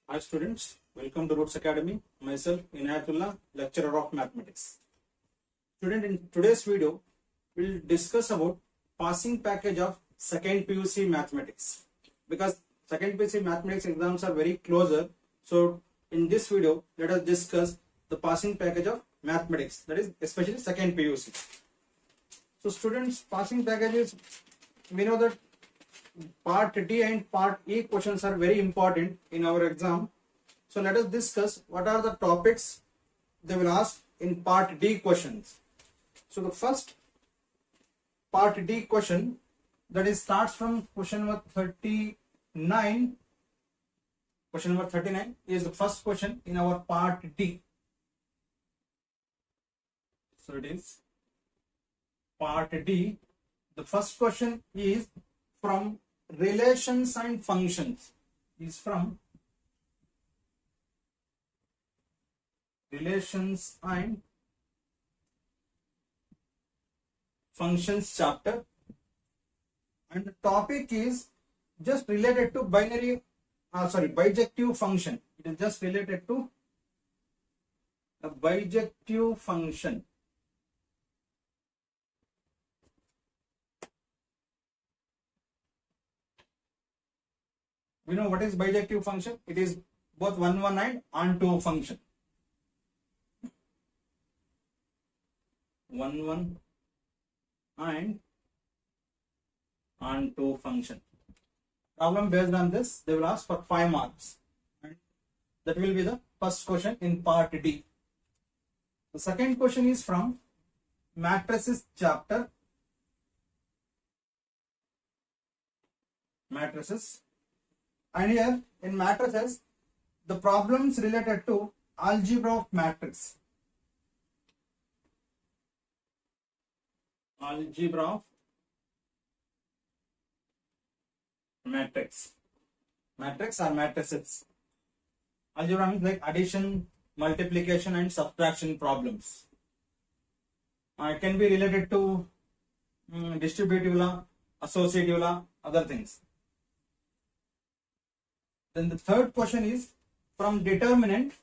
Hi students, welcome to Roots Academy. Myself Inayatullah, lecturer of mathematics. Student, in today's video, we'll discuss about passing package of second PUC mathematics. Because second PUC mathematics exams are very closer. So in this video, let us discuss the passing package of mathematics, that is especially second PUC. So students, passing packages, we know that part D and part E questions are very important in our exam. So let us discuss what are the topics they will ask in part D questions. So the first part D question, that is starts from question number 39. Question number 39 is the first question in our part D. So it is part D. The first question is from relations and functions. Is from relations and functions chapter, and the topic is just related to bijective function. It is just related to a bijective function. We know what is bijective function. It is both 1 and on2 function. 1 and on2 function. Problem based on this, they will ask for 5 marks, and that will be the first question in part D. The second question is from matrices chapter. Matrices. And here in matrices, the problems related to algebra of matrix. Algebra of matrix. Matrix or matrices. Algebra means like addition, multiplication and subtraction problems. It can be related to distributive law, associative law, other things. Then the third question is from determinant.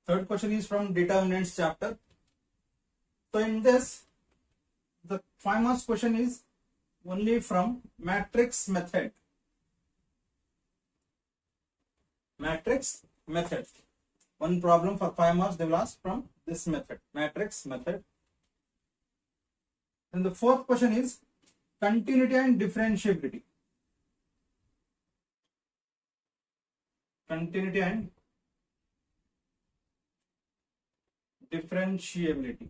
Third question is from determinants chapter. So in this, the 5 marks question is only from matrix method. Matrix method. One problem for 5 marks they will ask from this method, matrix method. And the fourth question is continuity and differentiability. Continuity and differentiability.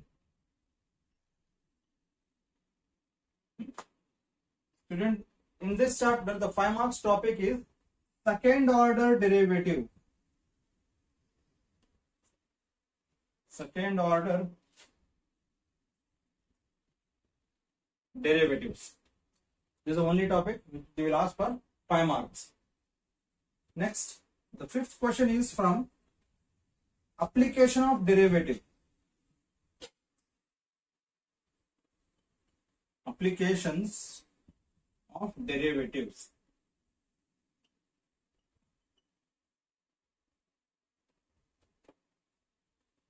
Student, in this chapter, the 5 marks topic is second order derivative. Second order derivatives. This is the only topic they will ask for 5 marks. Next, the fifth question is from application of derivative. Applications of derivatives.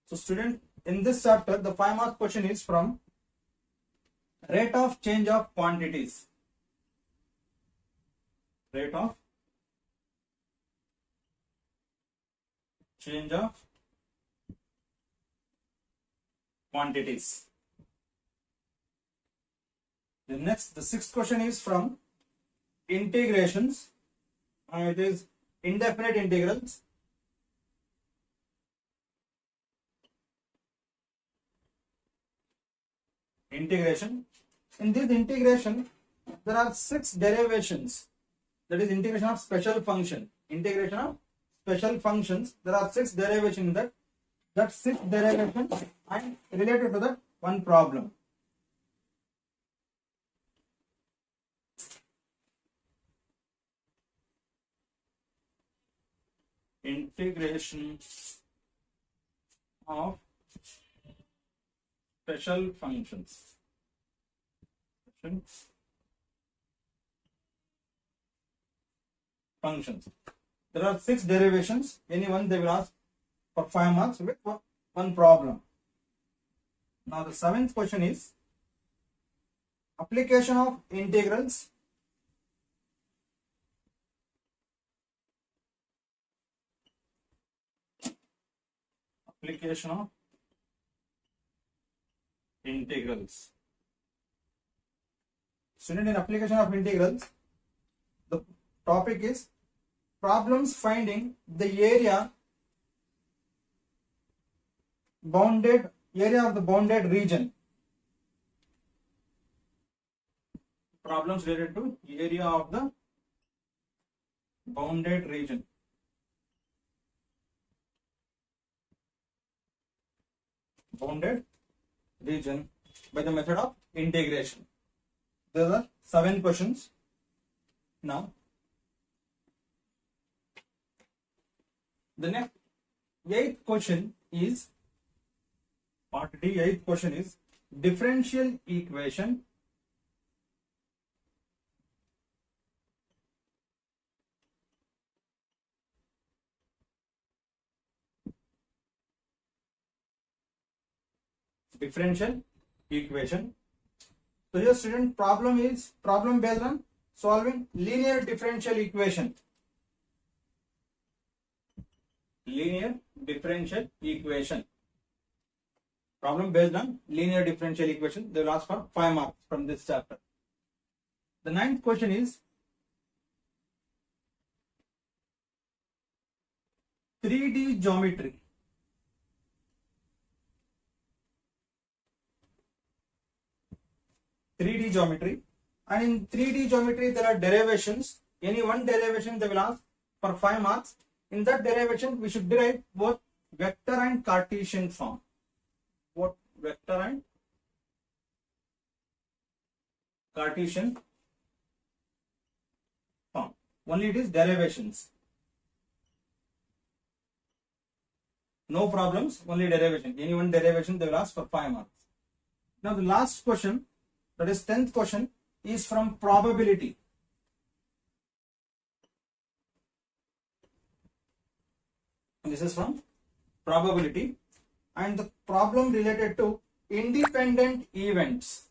So student, in this chapter, the 5 mark question is from rate of change of quantities. Rate of change of quantities. The next, the sixth question is from integrations. It is indefinite integrals. Integration. In this integration, there are 6 derivations. That is integration of special function. Integration of special functions. There are 6 derivations in that. That 6 derivations and related to that one problem. Integration of special functions. functions. There are 6 derivations. Any one they will ask for 5 marks with one problem. Now the 7th question is application of integrals Student, in application of integrals, the topic is problems finding the area of the bounded region. Problems related to area of the bounded region. By the method of integration. There are 7 questions. Now, the next 8th question is part D. 8th question is differential equation So here student, problem based on solving linear differential equation. Problem based on linear differential equation. They will ask for 5 marks from this chapter. The 9th question is 3D geometry. And in 3D geometry there are derivations. Any one derivation they will ask for 5 marks. In that derivation we should derive both vector and Cartesian form. Only it is derivations. No problems, only derivation. Any one derivation they will ask for 5 marks. Now the last question, that is 10th question, is from probability. This is from probability and the problem related to independent events.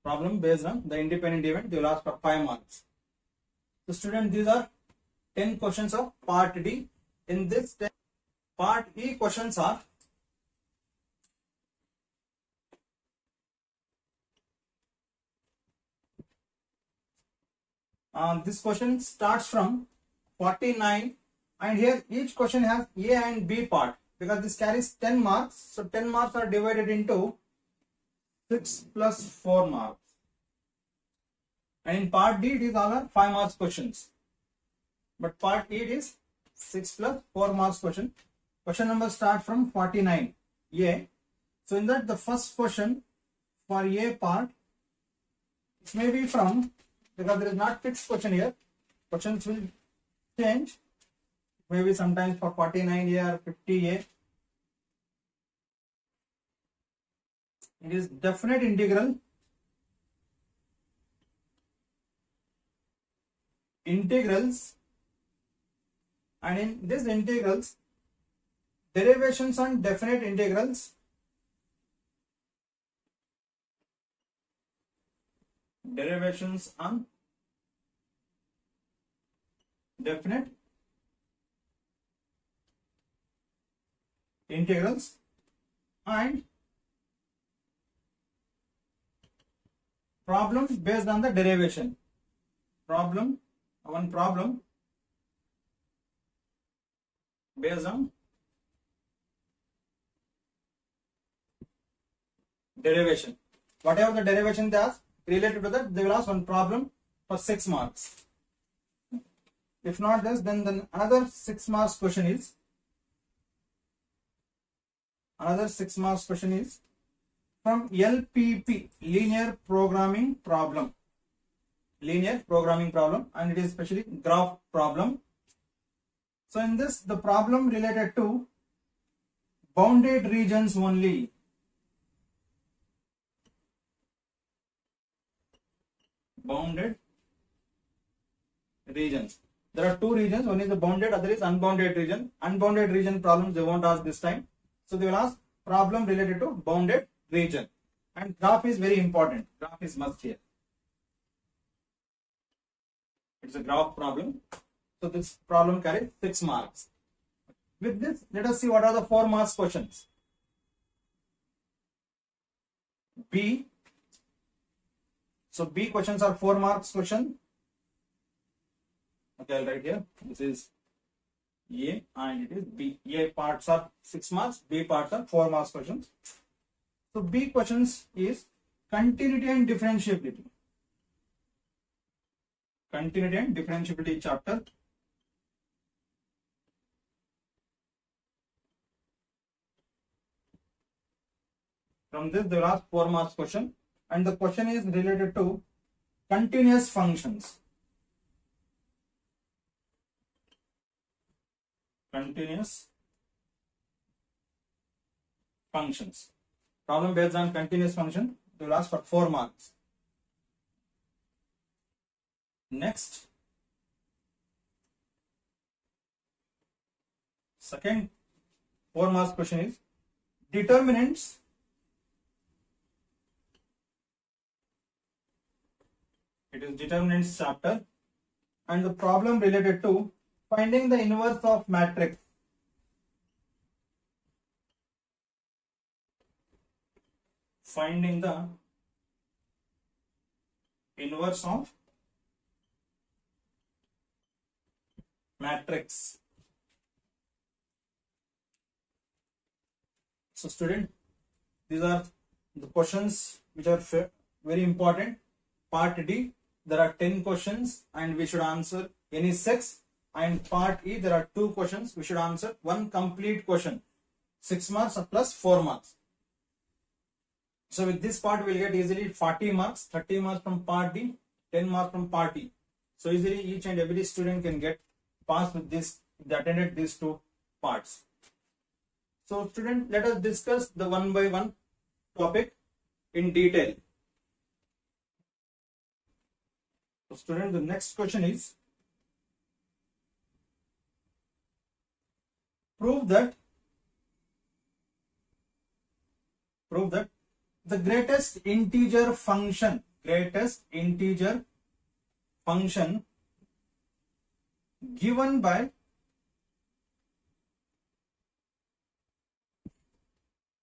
Problem based on the independent event, they will ask for 5 marks. So student, these are 10 questions of part D. In this part E questions are this question starts from 49 and here each question has A and B part because this carries 10 marks. So 10 marks are divided into 6 plus 4 marks. And in part D it is all are 5 marks questions. But part E is 6 plus 4 marks question. Question number start from 49 A. So in that the first question for A part, it may be from, because there is not fixed question here, questions will change, maybe sometimes for 49A or 50A. It is definite integral, integrals, and in this integrals, derivations on definite integrals, derivations on definite integrals, and problem based on the derivation. Problem based on derivation. Whatever the derivation they ask related to that, they will ask one problem for 6 marks. If not this, then another 6 marks question is from LPP, linear programming problem, and it is especially graph problem. So in this, the problem related to bounded regions only. Bounded regions. There are two regions. One is the bounded, other is unbounded region. Unbounded region problems they won't ask this time. So they will ask problem related to bounded region. And graph is very important. Graph is must here. It's a graph problem. So this problem carries 6 marks. With this, let us see what are the 4 marks questions. B. So B questions are 4 marks question. Okay, I'll write here. This is A and it is B. A parts are 6 marks, B parts are 4 marks questions. So B questions is continuity and differentiability. Continuity and differentiability chapter. From this they will ask 4 marks question, and the question is related to continuous functions. Continuous functions. Problem based on continuous function, they will ask for 4 marks. Next, second 4 marks question is determinants. It is determinants chapter, and the problem related to finding the inverse of matrix. Finding the inverse of matrix. So student, these are the questions which are very important. Part D, there are 10 questions and we should answer any 6. And part E, there are 2 questions. We should answer 1 complete question. 6 marks plus 4 marks. So with this part, we will get easily 40 marks, 30 marks from part D, 10 marks from part E. So easily each and every student can get pass with this if they attended these 2 parts. So student, let us discuss the one by one topic in detail. So student, the next question is, prove that the greatest integer function given by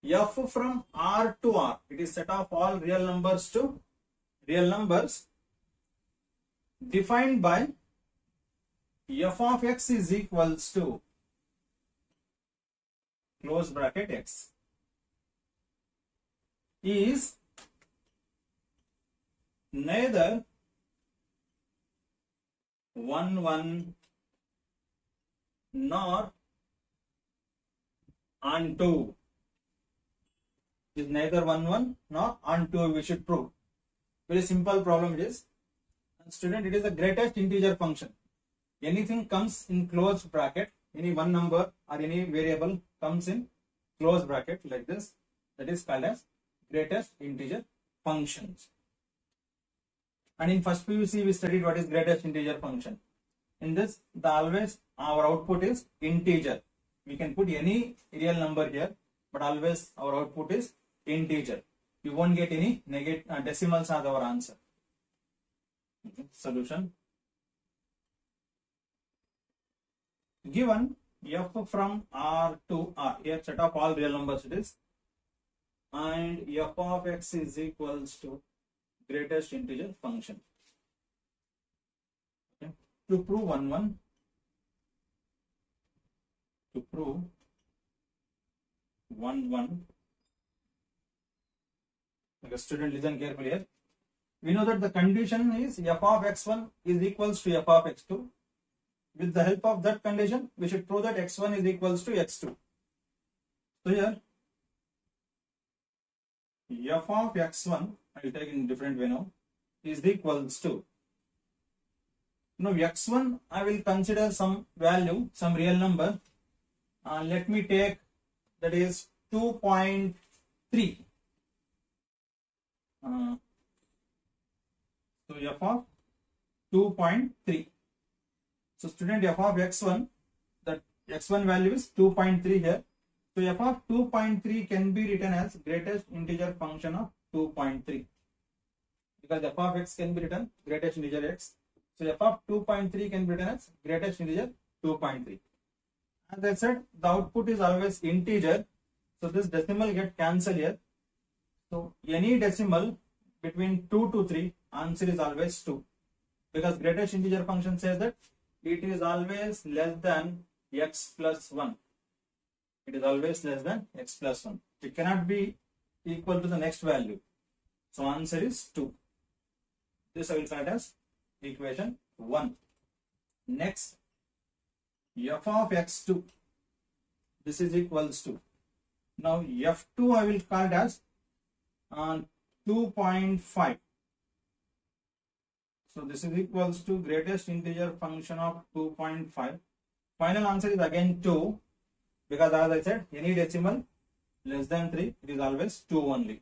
f from R to R, it is set of all real numbers to real numbers, defined by f of x is equals to close bracket x, is neither 1 1 nor onto. Is neither 1 1 nor onto, we should prove. Very simple problem it is. And student, it is the greatest integer function. Anything comes in closed bracket, any one number or any variable comes in closed bracket like this, that is called as greatest integer functions. And in first PUC we studied what is greatest integer function. In this, always our output is integer. We can put any real number here, but always our output is integer. You won't get any negative decimals as our answer. Okay. Solution. Given f from R to R, here set of all real numbers it is, and f of x is equals to greatest integer function. Okay. To prove 1 1, to prove 1 1, okay, student, listen carefully here. We know that the condition is f of x1 is equals to f of x2. With the help of that condition, we should prove that x1 is equals to x2. So here, f of x1, I will take in different way now, is equals to, now x1 I will consider some value, some real number. Let me take that is 2.3. So f of 2.3. So student, f of x1, that x1 value is 2.3 here. So f of 2.3 can be written as greatest integer function of 2.3, because f of x can be written greatest integer x. So f of 2.3 can be written as greatest integer 2.3. As I said, the output is always integer, so this decimal get cancelled here. So any decimal between 2 to 3, answer is always 2, because greatest integer function says that it is always less than x plus 1. It is always less than x plus 1. It cannot be equal to the next value. So answer is 2. This I will write as equation 1. Next, f of x2, this is equals to, now f2 I will call it as 2.5. So this is equals to greatest integer function of 2.5. Final answer is again 2, because as I said, any decimal less than 3, it is always 2 only.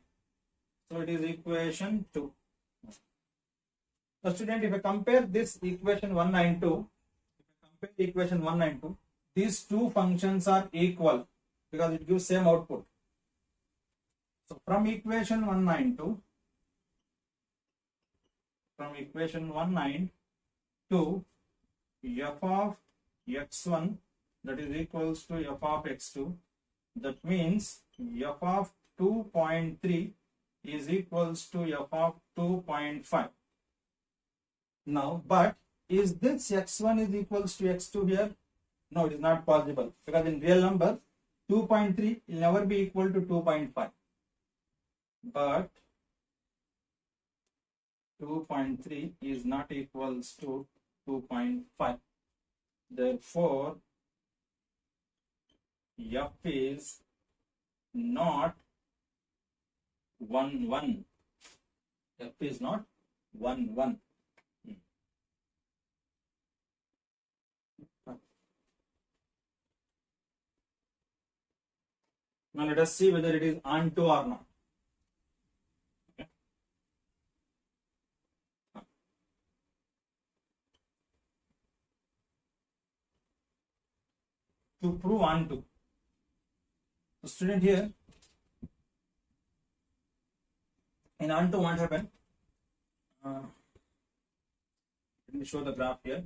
So it is equation 2. So student, if I compare this equation 1 and 2, equation 1 and 2, these two functions are equal because it gives same output. So from equation 1 and 2, f of x1, that is equals to f of x2, that means f of 2.3 is equals to f of 2.5. Now, but is this x1 is equals to x2 here? No, it is not possible, because in real number 2.3 will never be equal to 2.5. But 2.3 is not equals to 2.5. Therefore, f is not 1, 1. F is not 1, 1. Now let us see whether it is onto or not. Okay. To prove onto, the student here, in onto what happened? Let me show the graph here.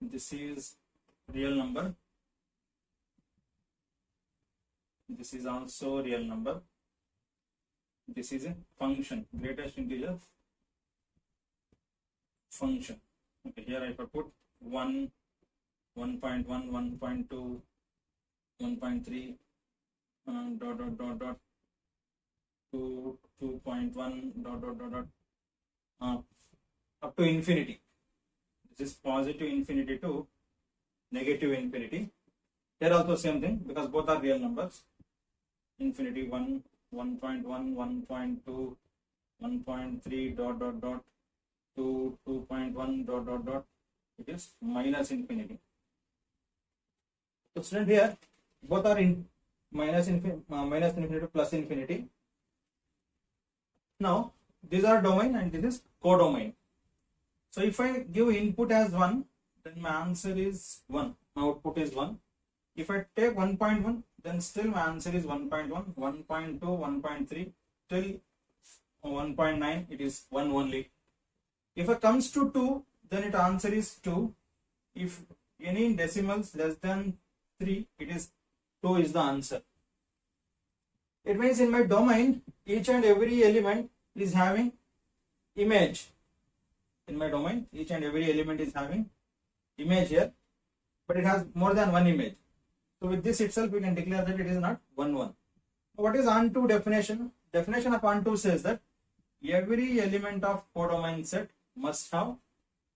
This is real number. This is also real number. This is a function, greatest integer function. Okay, here I put 1, 1.1, 1.2, 1.3, dot dot dot dot 2, 2.1, dot dot dot dot up to infinity. This is positive infinity to negative infinity. Here also same thing, because both are real numbers. Infinity 1, 1.1, 1.2, 1.3, dot dot dot 2, 2.1, dot dot dot. It is minus infinity. So student, here both are in minus infinity to plus infinity. Now these are domain and this is codomain. So if I give input as 1, then my answer is 1. My output is 1. If I take 1.1, then still my answer is 1.1, 1.2, 1.3, till 1.9, it is 1 only. If it comes to 2, then its answer is 2. If any decimals less than 3, it is 2 is the answer. It means in my domain, each and every element is having image. In my domain, each and every element is having image here, but it has more than one image. So with this itself, we can declare that it is not 1, 1. What is onto definition? Definition of onto says that every element of codomain set must have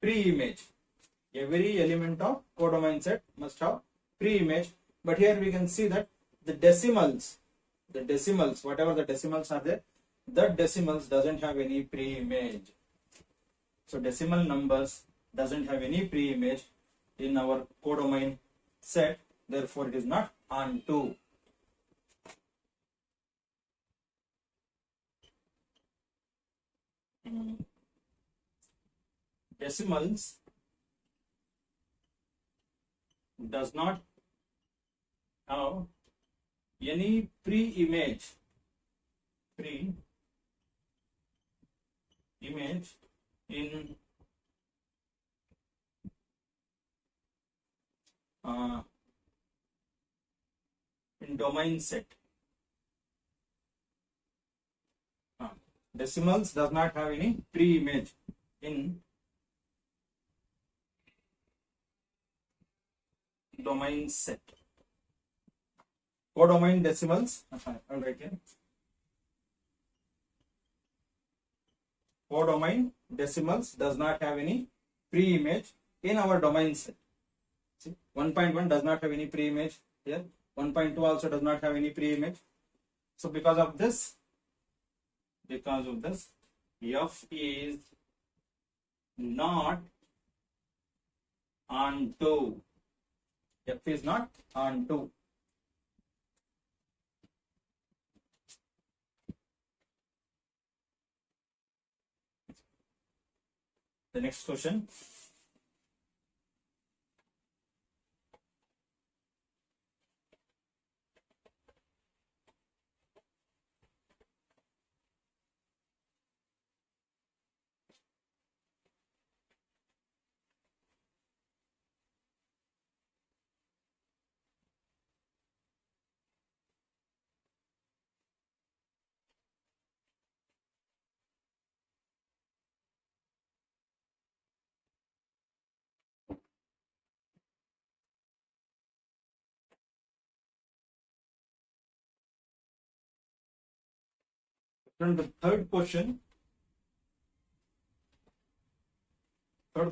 pre-image. Every element of codomain set must have pre-image. But here we can see that the decimals, whatever the decimals are there, that decimals doesn't have any pre-image. So decimal numbers doesn't have any pre-image in our codomain set, therefore it is not onto. Decimals does not have any pre-image in domain set. Decimals does not have any pre-image in domain set. Codomain decimals, I'll write here. Codomain decimals does not have any pre-image in our domain set. See, 1.1 does not have any pre-image here. 1.2 also does not have any pre-image. So because of this, F is not onto. F is not onto. The next question. Then the third question is,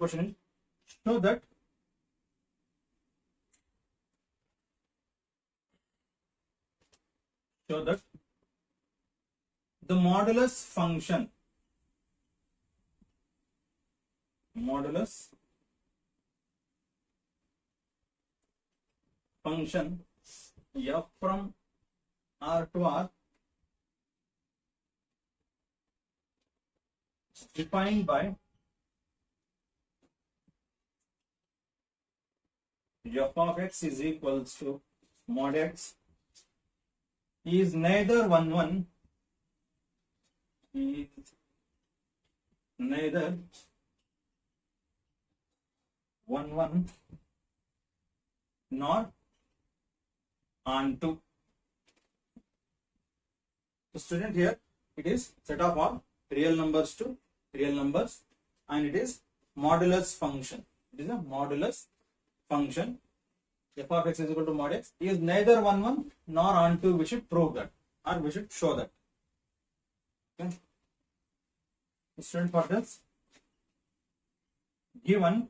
show that the modulus function f from R to R is defined by f of x is equals to mod x is neither 1 nor onto. So student, here it is set of all real numbers to real numbers, and it is modulus function. It is a modulus function. F of x is equal to mod x is neither 1 nor onto. We should prove that, or we should show that. Okay. Student, for this, given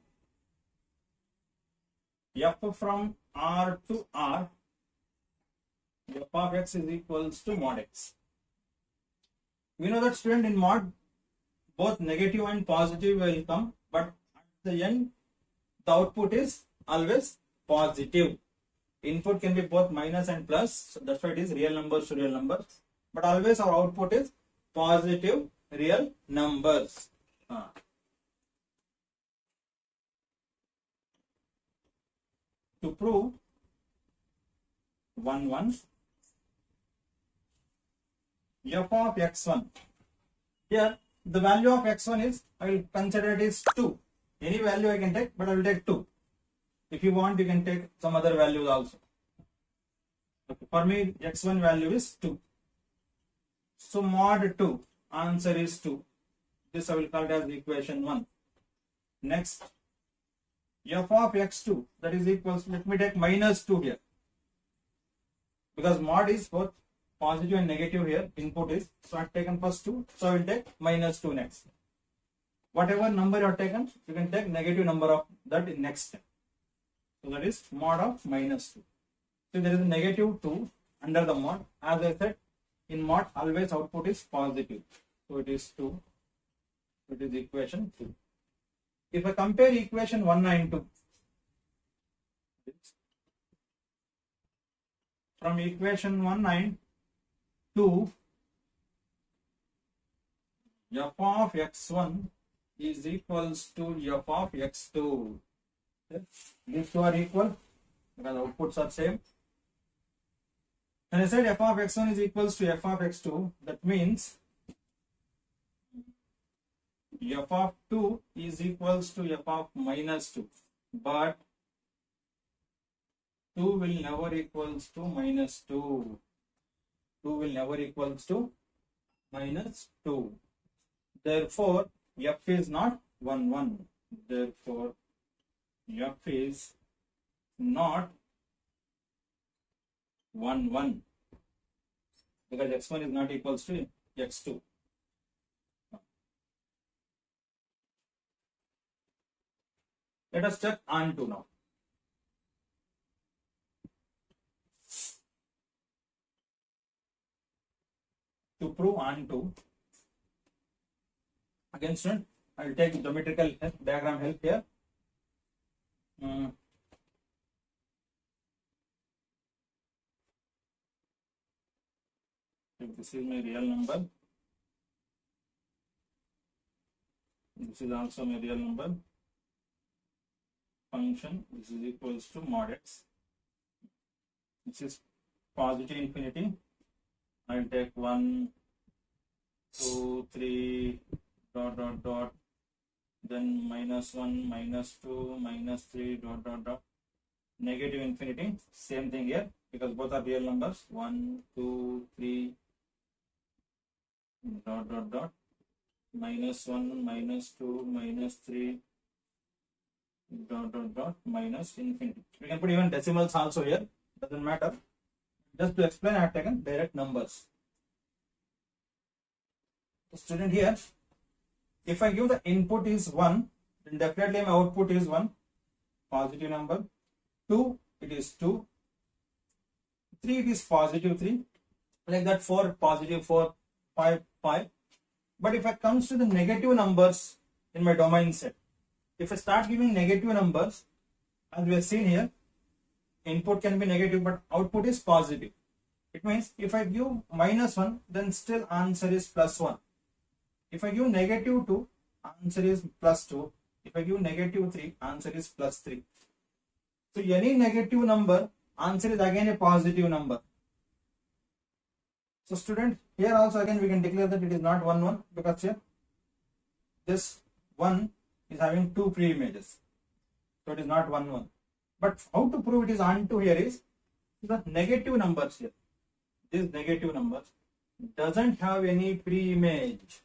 f from R to R, f of x is equals to mod x. We know that, student, in mod both negative and positive will come, but at the end the output is always positive. Input can be both minus and plus, so that's why it is real numbers to real numbers, but always our output is positive real numbers. To prove 1 f of x1, here the value of x1 is, I will consider it is 2. Any value I can take, but I will take 2. If you want, you can take some other values also. Okay. For me, x1 value is 2. So mod 2, answer is 2. This I will call it as equation 1. Next, f of x2, that is equals, let me take minus 2 here, because mod is both positive and negative here, input is, so I have taken first 2, so I will take minus 2 next. Whatever number you have taken, you can take negative number of that in next step. So that is mod of minus 2. So there is a negative 2 under the mod. As I said, in mod always output is positive. So it is 2. It is equation 2. If I compare equation 1 and 2, from equation 1 and 2, f of x1 is equals to f of x2. Okay. These two are equal because outputs are same. And I said f of x1 is equals to f of x2. That means f of 2 is equals to f of minus 2. But 2 will never equals to minus 2. 2 will never equals to minus 2. Therefore, f is not 1, 1. Therefore, f is not 1, 1. Because x1 is not equals to x2. Let us check onto now. To prove onto, again student, I will take geometrical diagram help here. If this is my real number, this is also my real number. Function, this is equals to mod x. This is positive infinity. I will take 1, 2, 3, dot, dot, dot, then minus 1, minus 2, minus 3, dot, dot, dot, negative infinity. Same thing here because both are real numbers. 1, 2, 3, dot, dot, dot, minus 1, minus 2, minus 3, dot, dot, dot, minus infinity. We can put even decimals also here, doesn't matter. Just to explain, I have taken direct numbers. The student here, if I give the input is 1, then definitely my output is 1, positive number. 2, it is 2. 3, it is positive 3. Like that, 4, positive 4, 5, 5. But if it comes to the negative numbers in my domain set, if I start giving negative numbers, as we have seen here, input can be negative but output is positive. It means if I give minus 1, then still answer is plus 1. If I give negative 2, answer is plus 2. If I give negative 3, answer is plus 3. So any negative number, answer is again a positive number. So student, here also again we can declare that it is not 1, 1 because here this 1 is having 2 pre-images. So it is not 1, 1. But how to prove it is onto here is the negative numbers here. These negative numbers doesn't have any pre-image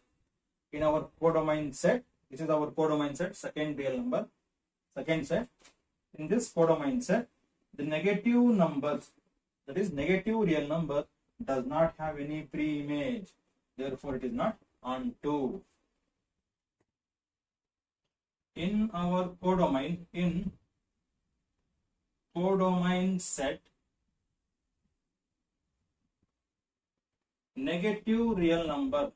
in our codomain set. This is our codomain set, second real number, second set. In this codomain set, the negative numbers, that is negative real number, does not have any pre-image. Therefore, it is not onto. In our codomain, in codomain set, negative real number,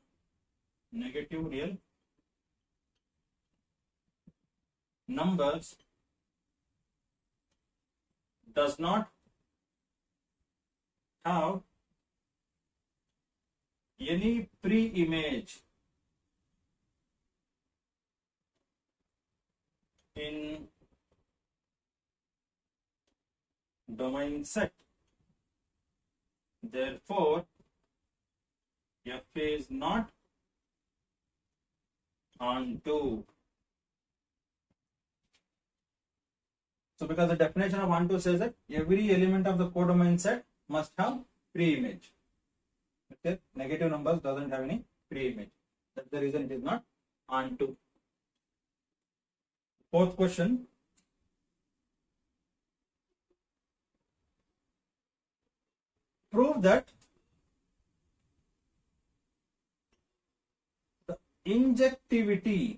negative real numbers does not have any pre-image in domain set. Therefore, F is not onto. So because the definition of onto says that every element of the codomain set must have pre-image. Okay, negative numbers doesn't have any pre-image. That's the reason it is not onto. Fourth question. Prove that the injectivity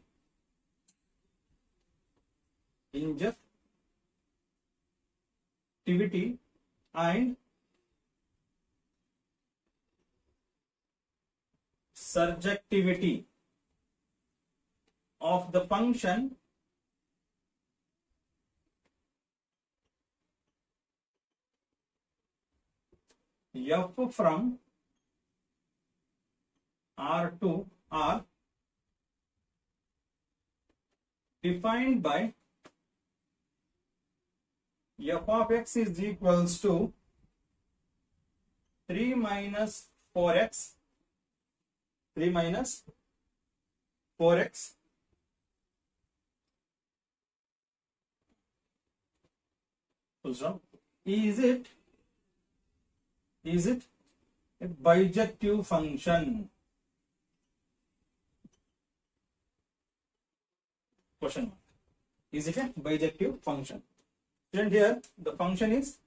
and surjectivity of the function f from R to R defined by f of x is equals to 3 minus 4x, 3 minus 4x full stop. Is it a bijective function? Question mark. Is it a bijective function? And here the function is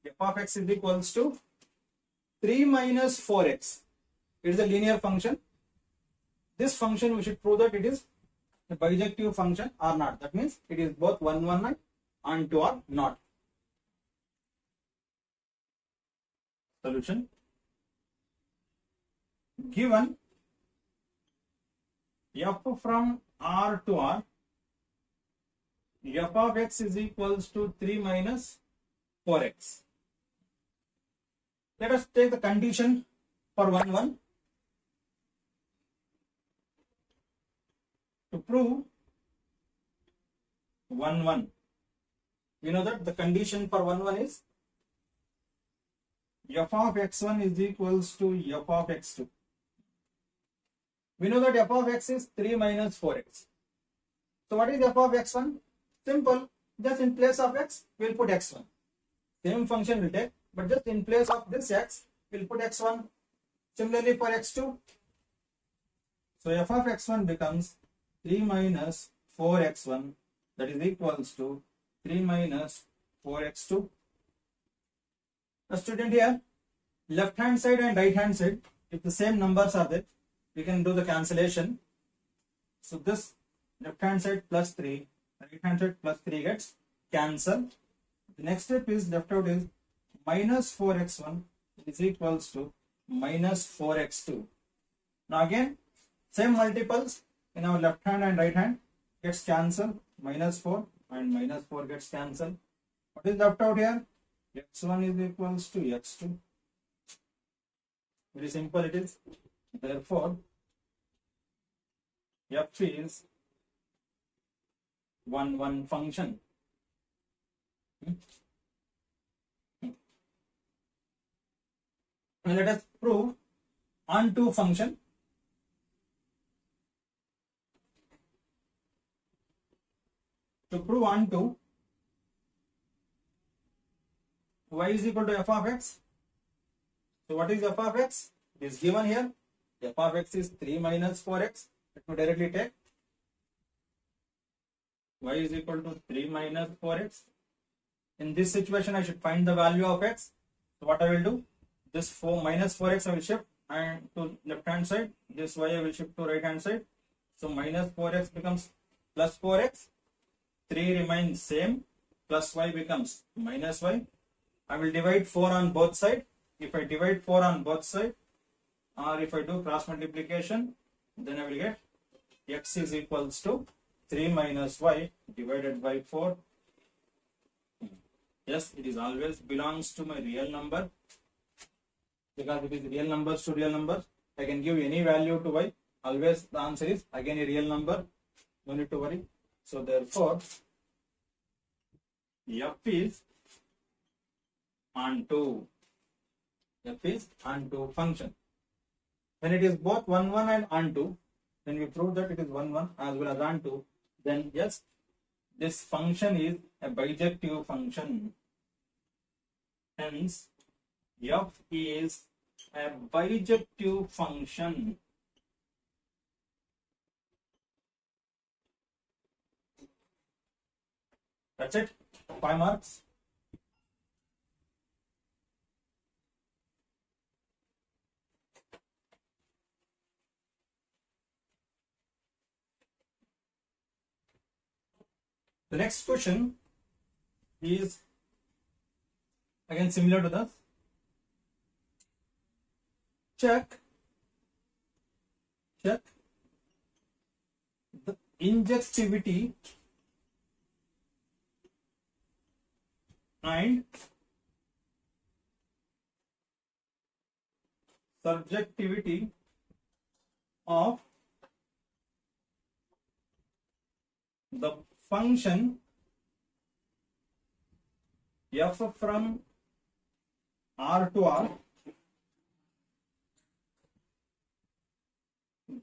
f of x is equals to 3 minus 4x. It is a linear function. This function we should prove that it is a bijective function or not. That means it is both 1, 1 and 2 or not. Solution. Given f from R to R, f of x is equals to 3 minus 4x. Let us take the condition for 1, 1. To prove 1, 1, we know that the condition for 1, 1 is f of x1 is equals to f of x2. We know that f of x is 3 minus 4x. So what is f of x1? Simple. Just in place of x, we will put x1. Same function will take, but just in place of this x, we will put x1. Similarly for x2. So f of x1 becomes 3 minus 4x1, that is equals to 3 minus 4x2. A student here, left hand side and right hand side, if the same numbers are there, we can do the cancellation. So this left hand side plus 3, right hand side plus 3 gets cancelled. The next step is left out is minus 4x1 is equals to minus 4x2. Now again, same multiples in our left hand and right hand gets cancelled. Minus 4 and minus 4 gets cancelled. What is left out here? X1 is equals to x2. Very simple it is. Therefore, f is 1, 1 function. And let us prove onto function. To prove onto, y is equal to f of x. So what is f of x? It is given here. F of x is 3 minus 4x. Let me directly take y is equal to 3 minus 4x. In this situation, I should find the value of x. So what I will do? This 4 minus 4x I will shift and to left hand side. This y I will shift to right hand side. So minus 4x becomes plus 4x. 3 remains same. Plus y becomes minus y. I will divide 4 on both sides. If I divide 4 on both sides, or if I do cross multiplication, then I will get x is equals to 3 minus y divided by 4. Yes, it is always belongs to my real number. Because it is real numbers to real numbers, I can give any value to y. Always the answer is again a real number. No need to worry. So therefore, f is onto function. When it is both 1, 1 and onto, then we prove that it is 1, 1 as well as onto. Then yes, this function is a bijective function. Hence, f is a bijective function. That's it. 5 marks. The next question is again similar to this. Check the injectivity and surjectivity of the function f from R to R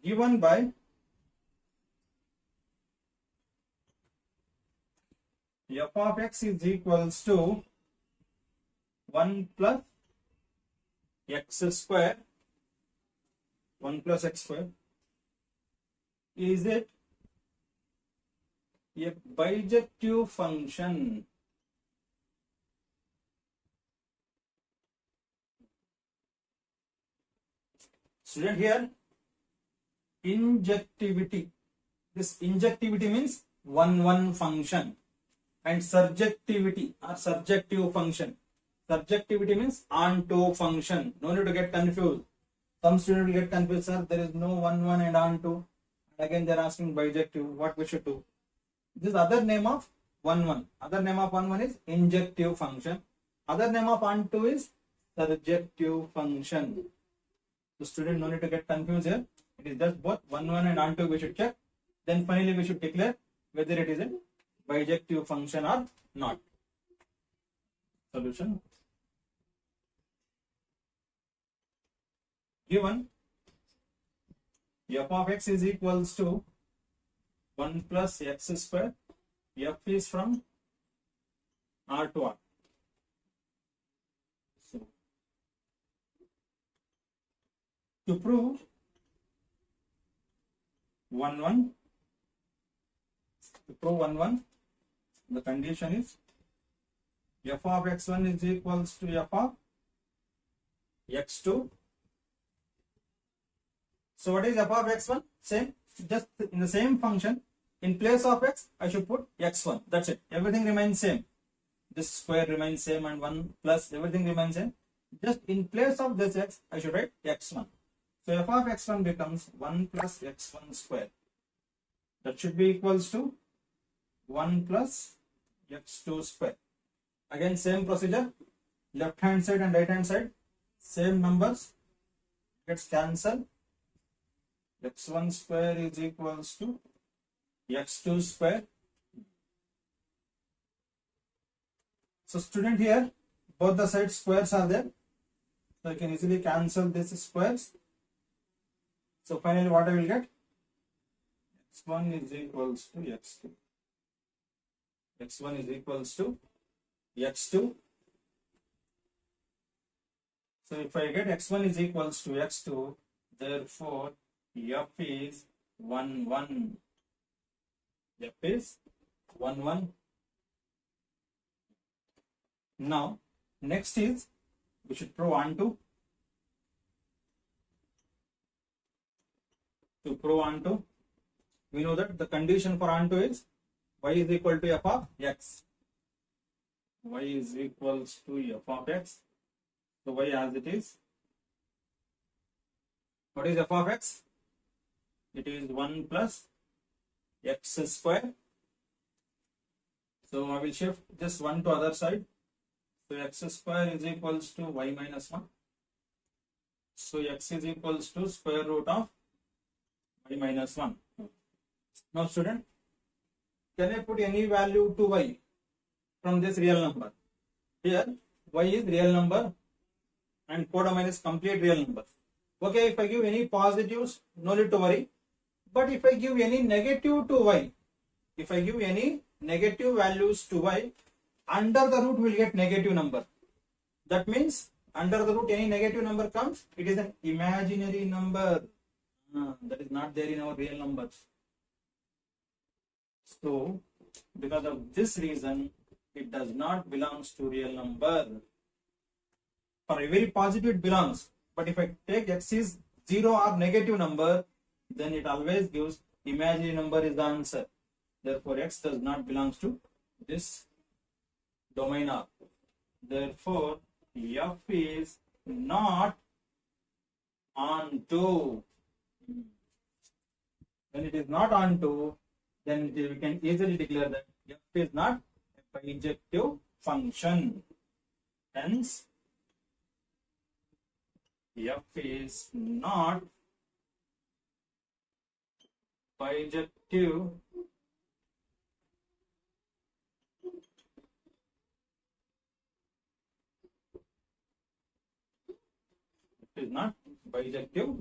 given by f of x is equals to 1 plus x square, 1 plus x square. Is it a bijective function? Student, here injectivity. This injectivity means one function, and surjectivity or surjective function. Surjectivity means onto function. No need to get confused. Some students will get confused, sir. There is no one and onto. Again, they are asking bijective. What we should do? This is other name of one. Other name of one is injective function. Other name of onto is surjective function. The student no need to get confused here. It is just both one and onto we should check. Then finally we should declare whether it is a bijective function or not. Solution. Given f of x is equals to 1 plus x square, f is from R to R. So, to prove 1, the condition is f of x1 is equals to f of x2. So what is f of x1? Same, just in the same function, in place of x, I should put x1. That's it. Everything remains same. This square remains same and 1 plus everything remains same. Just in place of this x, I should write x1. So f of x1 becomes 1 plus x1 square. That should be equals to 1 plus x2 square. Again, same procedure. Left hand side and right hand side, same numbers gets cancelled. x1 square is equals to x2 square. So student, here both the sides squares are there, so I can easily cancel these squares. So finally what I will get? x1 is equals to x2. x1 is equals to x2. So if I get x1 is equals to x2, therefore f is 1. F is 1. Now next is we should prove onto. To prove onto, we know that the condition for onto is y is equal to f of x. Y is equals to f of x. So y as it is. What is f of x? It is 1 plus x square. So I will shift this 1 to other side. So x square is equals to y minus 1. So x is equals to square root of y minus 1. Now student, can I put any value to y from this real number? Here y is real number and codomain is complete real number. Okay, if I give any positives, no need to worry. But if I give any negative to y, if I give any negative values to y, under the root will get negative number. That means under the root any negative number comes, it is an imaginary number. That is not there in our real numbers. So because of this reason, it does not belongs to real number. For a very positive it belongs, but if I take x is 0 or negative number, then it always gives imaginary number is the answer. Therefore x does not belongs to this domain R. Therefore f is not onto. When it is not onto, then we can easily declare that f is not a bijective function. Hence f is not bijective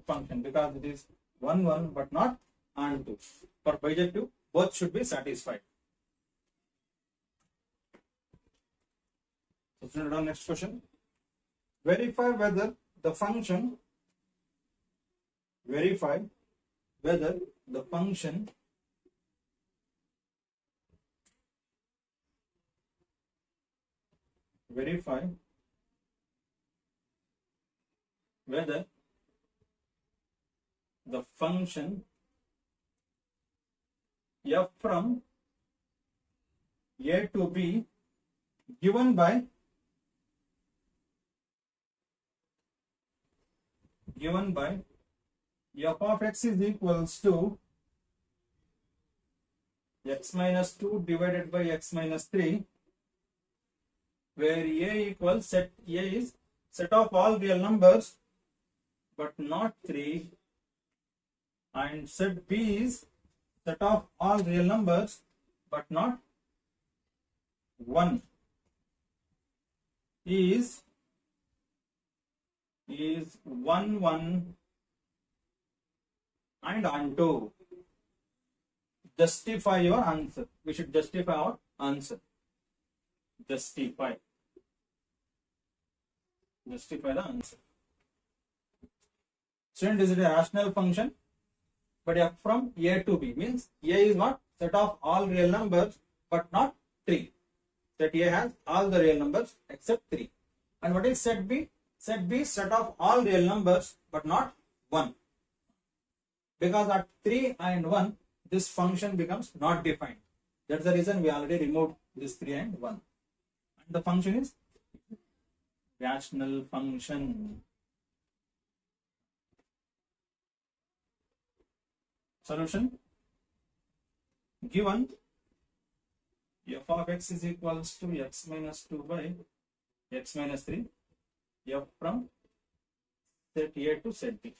function because it is 1 1 but not and 2. For bijective, both should be satisfied. So next question. Verify whether the function verify whether the function verify whether the function f from a to b given by f of x is equals to x minus 2 divided by x minus 3, where a equals set a is set of all real numbers but not 3, and set b is set of all real numbers but not 1, is 1 1 and onto. Justify your answer. We should justify our answer. Justify the answer. Student, is it a rational function? But f from a to b means a is what? Set of all real numbers but not 3. Set a has all the real numbers except 3. And what is set b? Set b is set of all real numbers but not 1. Because at 3 and 1, this function becomes not defined. That's the reason we already removed this 3 and 1. And the function is rational function. Solution. Given f of x is equals to x minus 2 by x minus 3, f from set a to set b.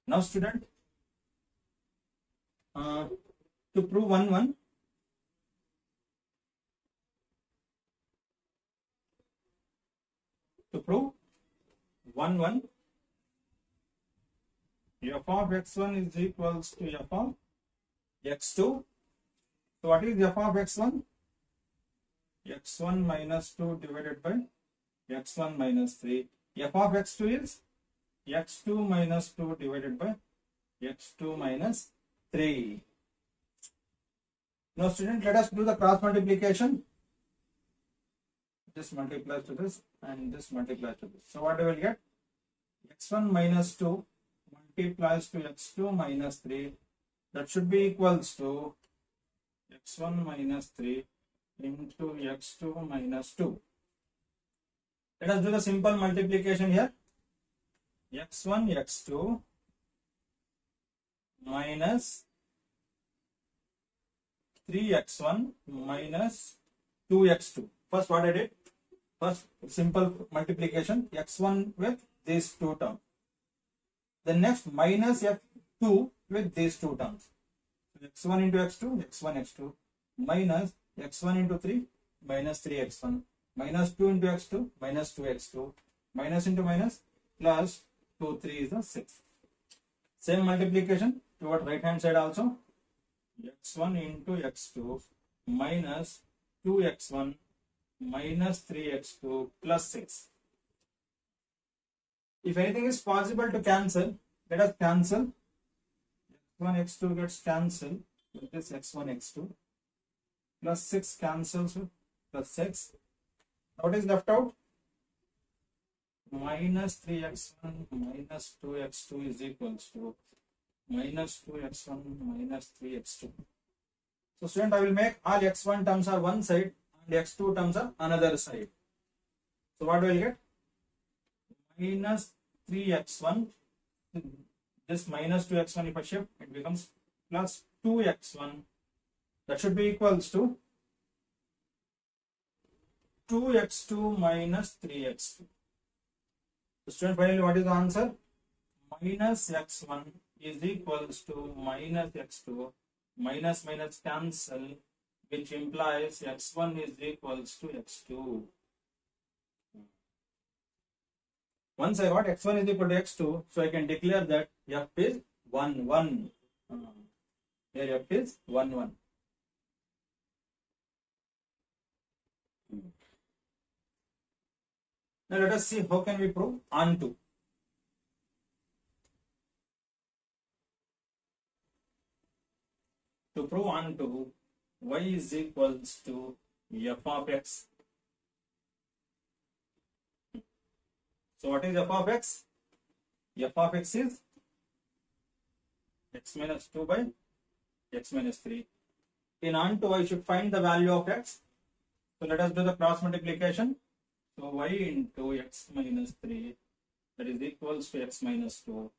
Now student, to prove 1 1, f of x1 is equals to f of x2. So what is f of x1? x1 minus 2 divided by x1 minus 3. f of x2 is x2 minus 2 divided by x2 minus 3. Now student, let us do the cross multiplication. This multiplies to this and this multiplies to this. So what I will get? x1 minus 2 multiplies to x2 minus 3. That should be equals to x1 minus 3 into x2 minus 2. Let us do the simple multiplication here. x1 x2 minus 3x1 minus 2x2. First what I did? First simple multiplication, x1 with these two terms. The next minus x2 with these two terms. x1 into x2, x1 x2 minus x1 into 3 minus 3x1 minus 2 into x2 minus 2x2 minus into minus plus 2 3 is the 6. Same multiplication toward right hand side also. x1 into x2 minus 2x1 minus 3x2 plus 6. If anything is possible to cancel, let us cancel. x1 x2 gets cancelled with this x1 x2 plus 6 cancels with plus 6. What is left out? Minus 3x1 minus 2x2 is equals to minus 2x1 minus 3x2. So student, I will make all x1 terms are one side and x2 terms are another side. So what will get? Minus 3x1, this minus 2x1 if I shift, it becomes plus 2x1. That should be equals to 2x2 minus 3x2. So student, finally what is the answer? Minus x1 is equals to minus x2, minus minus cancel, which implies x1 is equals to x2. Once I got x1 is equal to x2, so I can declare that f is 1, 1. Here f is 1, 1. Now let us see how can we prove onto. To prove onto, y is equals to f of x. So what is f of x? F of x is x minus 2 by x minus 3. In onto, I should find the value of x. So let us do the cross multiplication. So y into x minus 3, that is equals to x minus 2.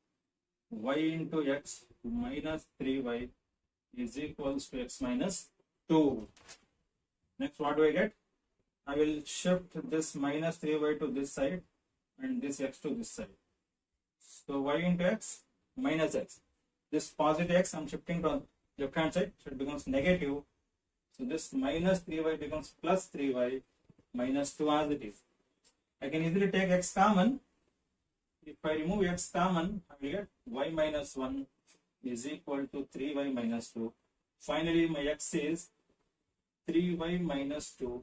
Y into x minus 3y is equals to x minus 2. Next, what do I get? I will shift this minus 3y to this side and this x to this side. So y into x minus x. This positive x I am shifting to left hand side, so it becomes negative. So this minus 3y becomes plus 3y minus 2 as it is. I can easily take x common. If I remove x common, I will get y minus 1 is equal to 3y minus 2. Finally, my x is 3y minus 2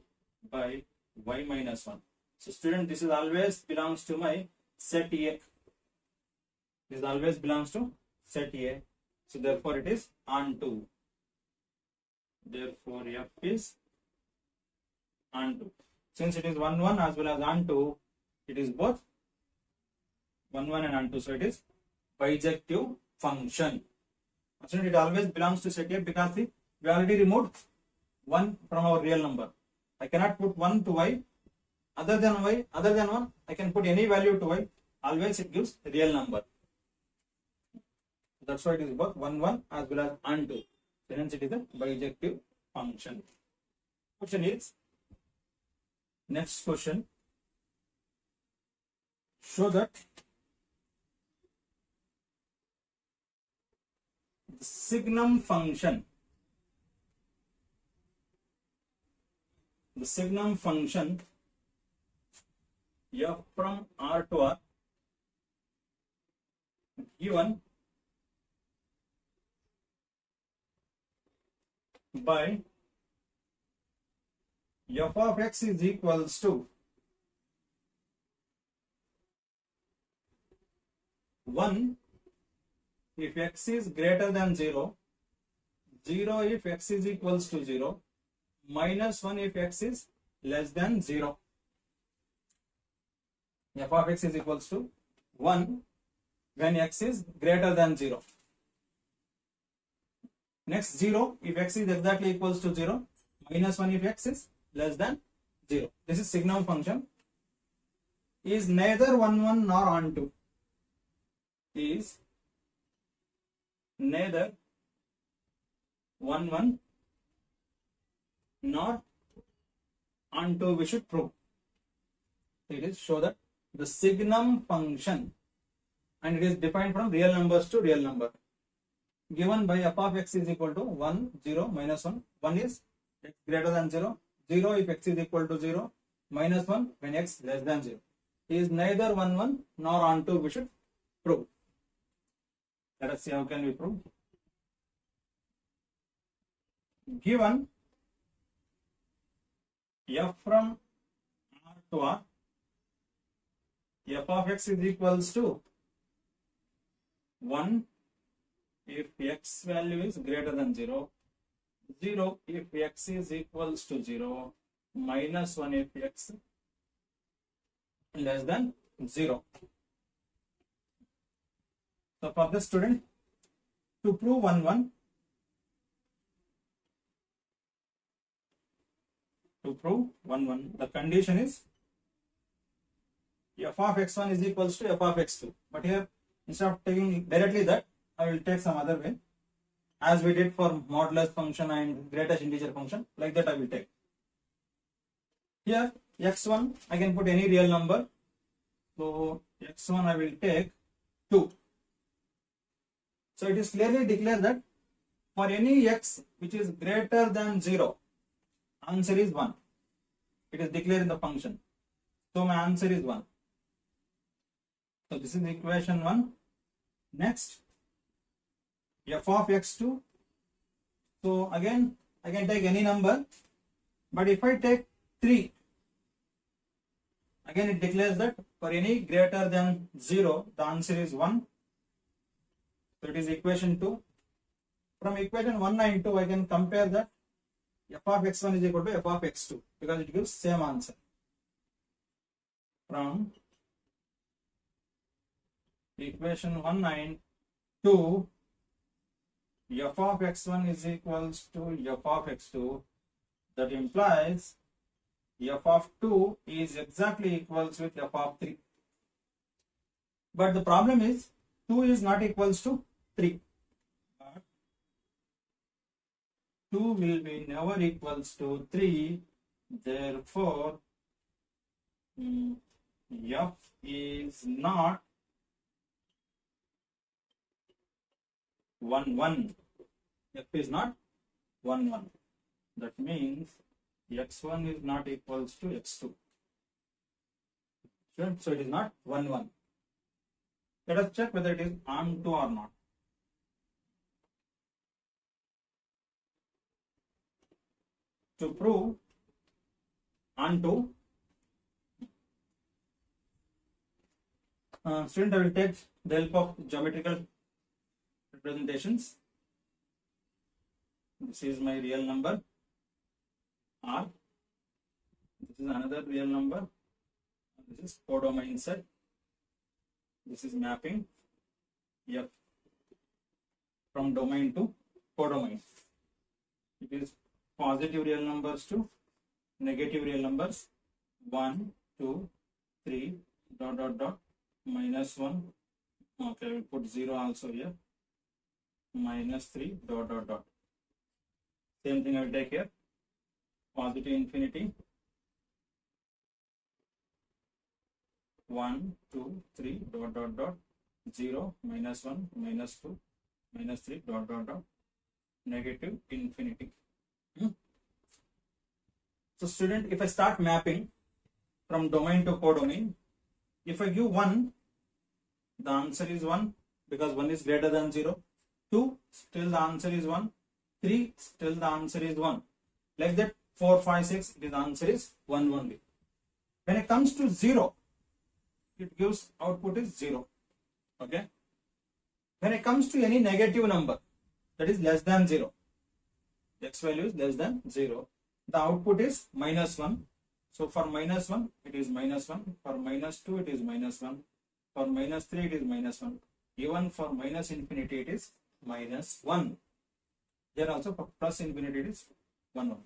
by y minus 1. So student, this is always belongs to my set A. This always belongs to set A. So therefore it is onto. Therefore f is onto. Since it is 1, 1 as well as onto, it is both 1, 1 and onto. So it is bijective function. It always belongs to set A because we already removed 1 from our real number. I cannot put 1 to y. Other than 1, I can put any value to y. Always it gives real number. That's why it is both 1, 1 as well as onto. Hence it is a bijective function. Question is, next question. Show that the signum function f from R to R given by f of x is equals to 1 if x is greater than 0, 0 if x is equals to 0, minus 1 if x is less than 0. F of x is equals to 1 when x is greater than 0. Next, 0 if x is exactly equals to 0, minus 1 if x is less than 0. This is signum function. Is neither 1, 1 nor onto. Is neither 1, 1 nor onto, we should prove. It is show that the signum function, and it is defined from real numbers to real number, given by f of x is equal to 1, 0, minus 1. 1 is x greater than 0, 0 if x is equal to 0, minus 1 when x less than 0. Is neither 1, 1 nor onto, we should prove. Let us see how can we prove. Given f from R to R, f of x is equals to 1 if x value is greater than 0, 0 if x is equals to 0, minus 1 if x less than 0. So for this student, to prove 1, 1, the condition is f of x1 is equals to f of x2. But here, instead of taking directly that, I will take some other way, as we did for modulus function and greatest integer function. Like that I will take. Here x1 I can put any real number. So x1 I will take 2. So it is clearly declared that for any x which is greater than 0, answer is 1. It is declared in the function. So my answer is 1. So this is equation 1. Next, f of x2. So again, I can take any number, but if I take 3, again it declares that for any greater than 0, the answer is 1. So it is equation 2. From equation 1 and 2, I can compare that f of x1 is equal to f of x2 because it gives same answer. From equation 1 and 2, f of x1 is equals to f of x2. That implies f of 2 is exactly equals with f of 3. But the problem is 2 is not equals to 3. 2 will be never equals to 3. Therefore, f is not 1 1. F is not 1 1. That means x1 is not equals to x2. Sure? So it is not 1 1. Let us check whether it is onto or not. To prove onto, student, I will take the help of geometrical representations. This is my real number R. This is another real number. This is codomain set. This is mapping F from domain to codomain. It is positive real numbers to negative real numbers. 1, 2, 3, dot dot dot, minus 1. Okay, I will put 0 also here. Minus 3, dot dot dot. Same thing I will take here. Positive infinity. 1, 2, 3, dot dot dot. 0, minus 1, minus 2, minus 3, dot dot dot. Negative infinity. So student, if I start mapping from domain to codomain, if I give 1, the answer is 1 because 1 is greater than 0. 2, still the answer is 1. 3, still the answer is 1. Like that, 4, 5, 6, the answer is 1 only. When it comes to 0, it gives output is 0. Okay. When it comes to any negative number, that is less than 0, x value is less than 0, the output is minus 1. So for minus 1, it is minus 1. For minus 2, it is minus 1. For minus 3, it is minus 1. Even for minus infinity, it is minus 1. Here also for plus infinity, it is 1 only.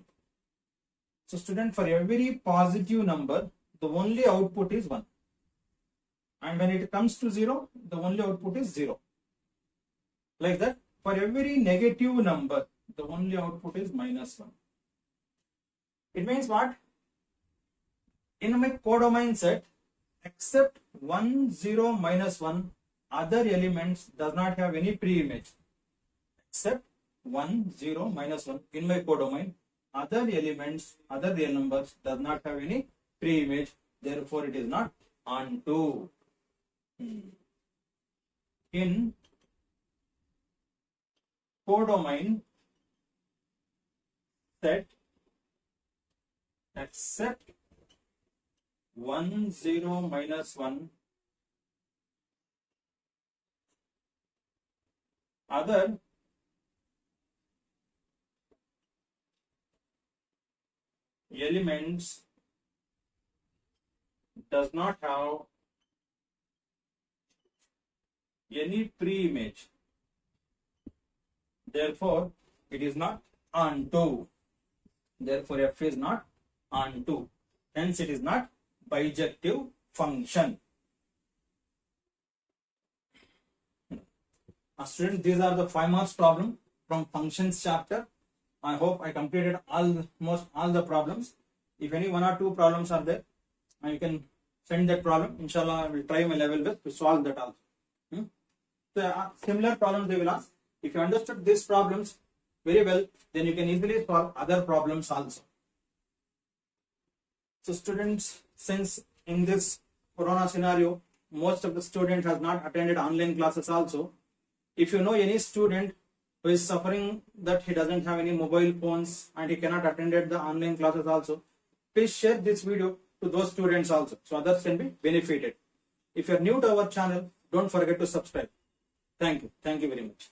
So student, for every positive number, the only output is 1. And when it comes to 0, the only output is 0. Like that, for every negative number, the only output is minus 1. It means what? In my codomain set, except 1, 0, minus 1, other elements does not have any pre-image. Except 1, 0, minus 1 in my codomain, other elements, other real numbers does not have any pre-image. Therefore, it is not onto. In codomain set, except 1, 0, minus 1, other elements does not have any pre-image. Therefore, it is not onto. Therefore, f is not onto. Hence, it is not bijective function. Students, these are the 5 marks problem from functions chapter. I hope I completed almost all the problems. If any one or two problems are there, you can send that problem. Inshallah, I will try my level best to solve that also. So similar problems they will ask. If you understood these problems very well, then you can easily solve other problems also. So students, since in this corona scenario, most of the students has not attended online classes also. If you know any student who is suffering that he doesn't have any mobile phones and he cannot attend the online classes also, please share this video to those students also, so others can be benefited. If you are new to our channel, don't forget to subscribe. Thank you very much.